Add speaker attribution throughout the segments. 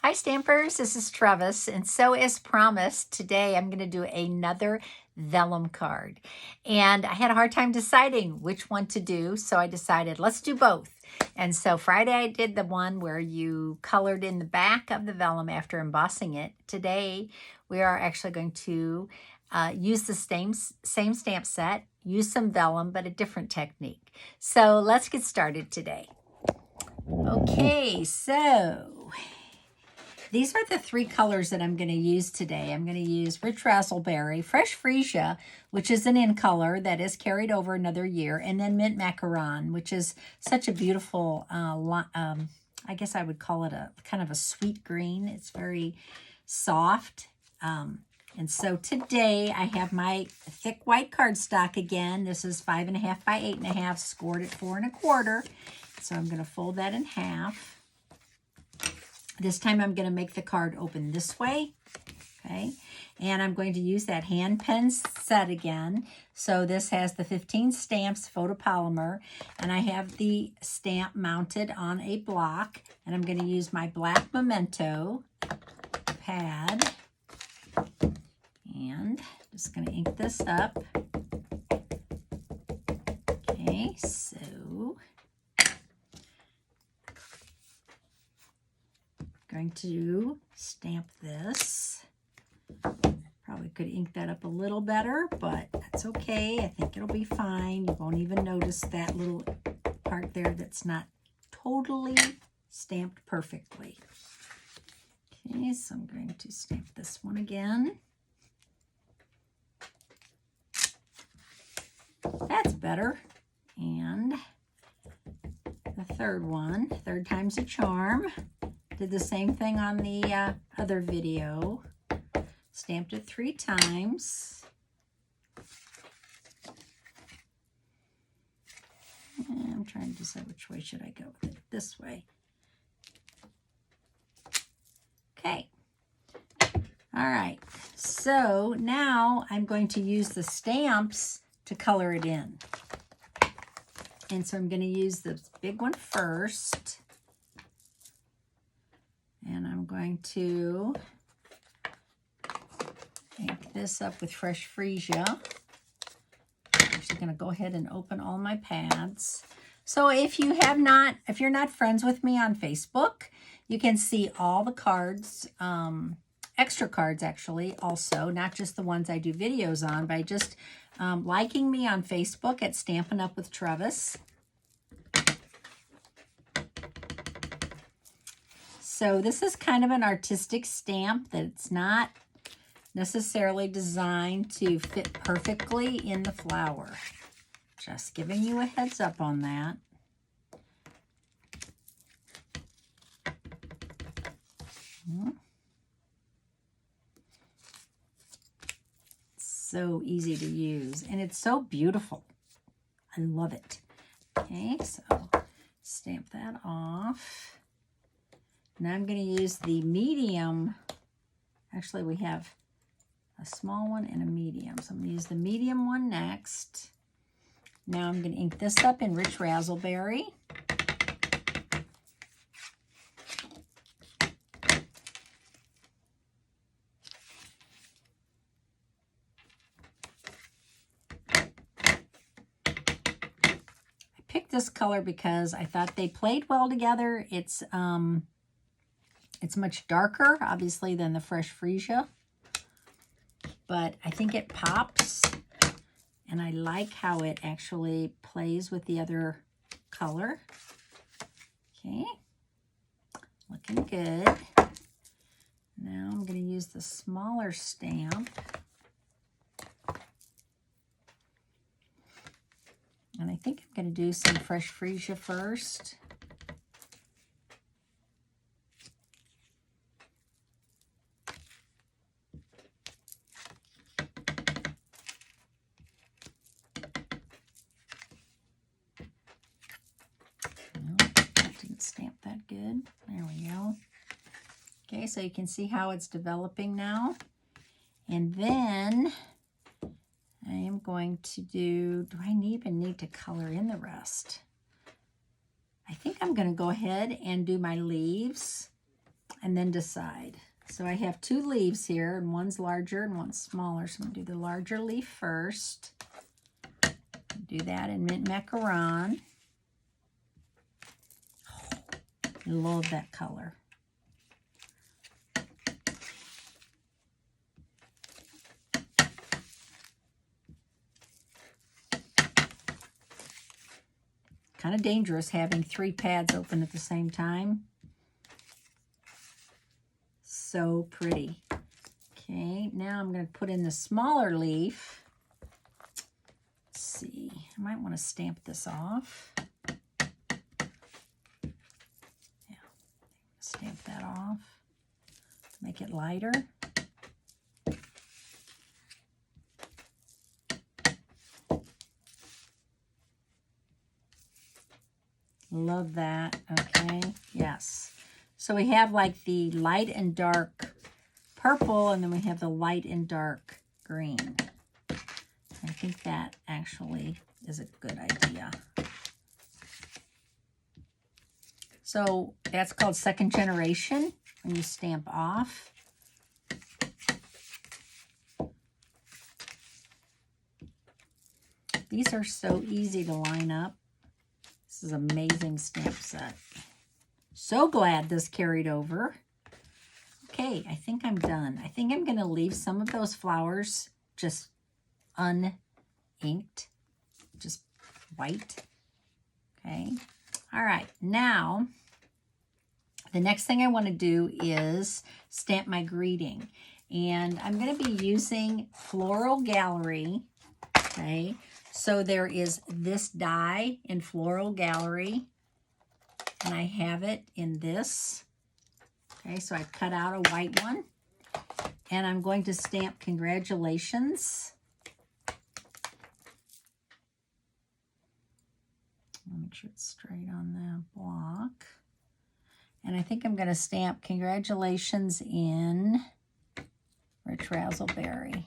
Speaker 1: Hi Stampers, this is Trevis, and so as promised, today I'm going to do another vellum card. And I had a hard time deciding which one to do, so I decided let's do both. And so Friday I did the one where you colored in the back of the vellum after embossing it. Today we are actually going to use the same stamp set, use some vellum, but a different technique. So let's get started today. Okay, so these are the three colors that I'm going to use today. I'm going to use Rich Razzleberry, Fresh Freesia, which is an in color that is carried over another year, and then Mint Macaron, which is such a beautiful, I guess I would call it a kind of a sweet green. It's very soft. And so today I have my thick white cardstock again. This is 5.5 by 8.5, scored at 4 1/4. So I'm going to fold that in half. This time I'm going to make the card open this way, okay? And I'm going to use that hand pen set again. So this has the 15 stamps photopolymer, and I have the stamp mounted on a block, and I'm going to use my black Memento pad, and just going to ink this up. Okay, so going to stamp this. Probably could ink that up a little better, but that's okay. I think it'll be fine. You won't even notice that little part there that's not totally stamped perfectly. Okay, so I'm going to stamp this one again. That's better. And the third one, third time's a charm. Did the same thing on the other video. Stamped it 3 times. And I'm trying to decide which way should I go with it. This way. Okay. All right. So now I'm going to use the stamps to color it in. And so I'm going to use the big one first. And I'm going to ink this up with Fresh Freesia. I'm actually going to go ahead and open all my pads. So if you're not friends with me on Facebook, you can see all the cards, extra cards actually also, not just the ones I do videos on, by just liking me on Facebook at Stampin' Up with Trevis. So this is kind of an artistic stamp that it's not necessarily designed to fit perfectly in the flower. Just giving you a heads up on that. So easy to use, and it's so beautiful. I love it. Okay, so stamp that off. Now I'm going to use the medium. Actually, we have a small one and a medium. So I'm going to use the medium one next. Now I'm going to ink this up in Rich Razzleberry. I picked this color because I thought they played well together. It's much darker, obviously, than the Fresh Freesia, but I think it pops, and I like how it actually plays with the other color. Okay, looking good. Now I'm going to use the smaller stamp, and I think I'm going to do some Fresh Freesia first. Stamp that good. There we go. Okay, so you can see how it's developing now. And then I am going to do I even need to color in the rest? I think I'm going to go ahead and do my leaves. and then decide. So I have two leaves here, and one's larger and one's smaller. So I'm going to do the larger leaf first. Do that in mint macaron. Oh, I love that color. Kind of dangerous having 3 pads open at the same time. So pretty. Okay, now I'm going to put in the smaller leaf. Let's see, I might want to stamp this off. Yeah, stamp that off. Make it lighter. Love that. Okay, yes. So we have like the light and dark purple, and then we have the light and dark green. I think that actually is a good idea. So that's called second generation when you stamp off. These are so easy to line up. This is an amazing stamp set. So glad this carried over. Okay, I think I'm done. I think I'm going to leave some of those flowers just uninked, just white. Okay, all right. Now, the next thing I want to do is stamp my greeting. And I'm going to be using Floral Gallery. Okay, so there is this die in Floral Gallery, and I have it in this. Okay, so I cut out a white one, and I'm going to stamp congratulations. I'll make sure it's straight on the block. And I think I'm going to stamp congratulations in Rich Razzleberry.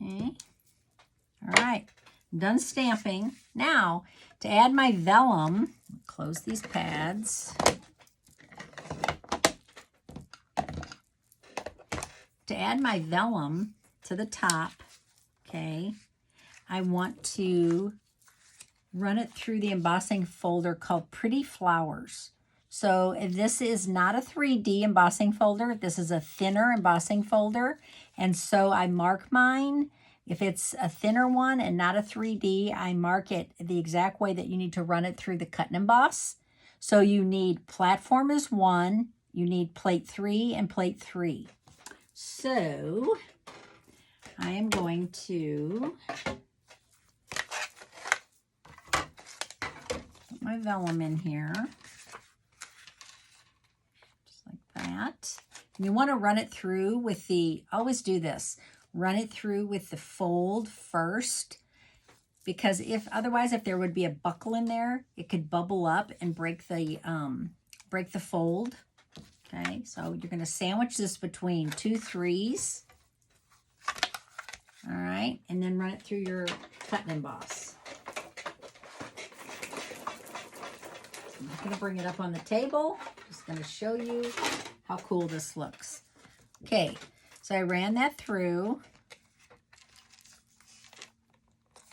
Speaker 1: Okay. All right. I'm done stamping. Now, to add my vellum, close these pads. To add my vellum to the top, okay, I want to run it through the embossing folder called Pretty Flowers. So this is not a 3D embossing folder. This is a thinner embossing folder. And so I mark mine. If it's a thinner one and not a 3D, I mark it the exact way that you need to run it through the cut and emboss. So you need platform is 1, you need plate 3 and plate 3. So I am going to put my vellum in here, just like that. And you want to run it through with the, always do this, run it through with the fold first, because if otherwise, if there would be a buckle in there, it could bubble up and break the fold. Okay, so you're going to sandwich this between 2 3s. All right, and then run it through your cut and emboss. I'm not going to bring it up on the table. Just going to show you how cool this looks. Okay, so I ran that through.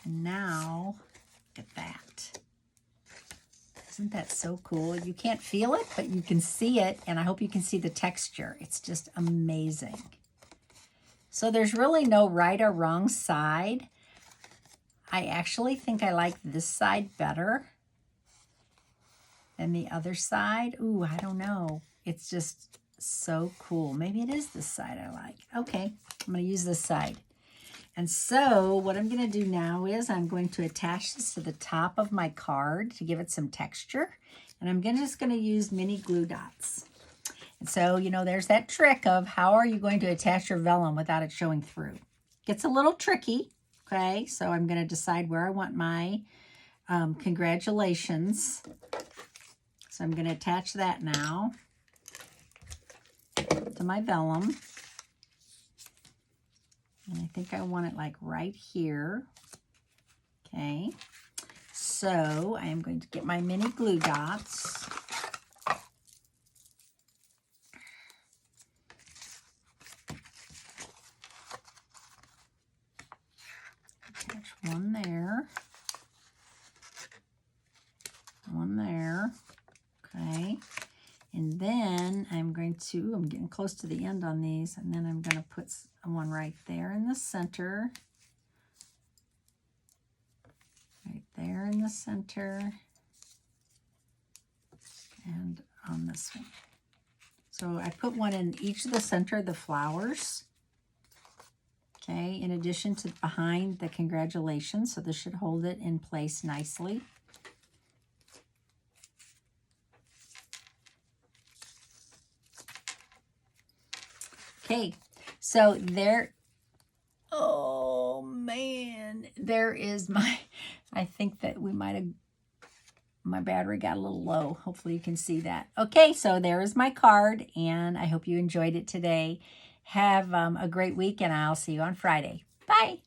Speaker 1: And now, look at that. Isn't that so cool? You can't feel it, but you can see it, and I hope you can see the texture. It's just amazing. So there's really no right or wrong side. I actually think I like this side better than the other side. Ooh, I don't know. It's just so cool. Maybe it is this side I like. Okay, I'm going to use this side. And so what I'm going to do now is I'm going to attach this to the top of my card to give it some texture. And I'm just going to use mini glue dots. And so, you know, there's that trick of how are you going to attach your vellum without it showing through. Gets a little tricky, okay? So I'm going to decide where I want my congratulations. So I'm going to attach that now to my vellum. And I think I want it like right here. Okay. So I am going to get my mini glue dots. Attach one there. One there. Okay. And then I'm getting close to the end on these, and then I'm going to put one right there in the center. Right there in the center. And on this one. So I put one in each of the center of the flowers. Okay, in addition to behind the congratulations, so this should hold it in place nicely. Okay, so there, oh man, there is I think that we might have, my battery got a little low. Hopefully you can see that. Okay, so there is my card, and I hope you enjoyed it today. Have a great week, and I'll see you on Friday. Bye.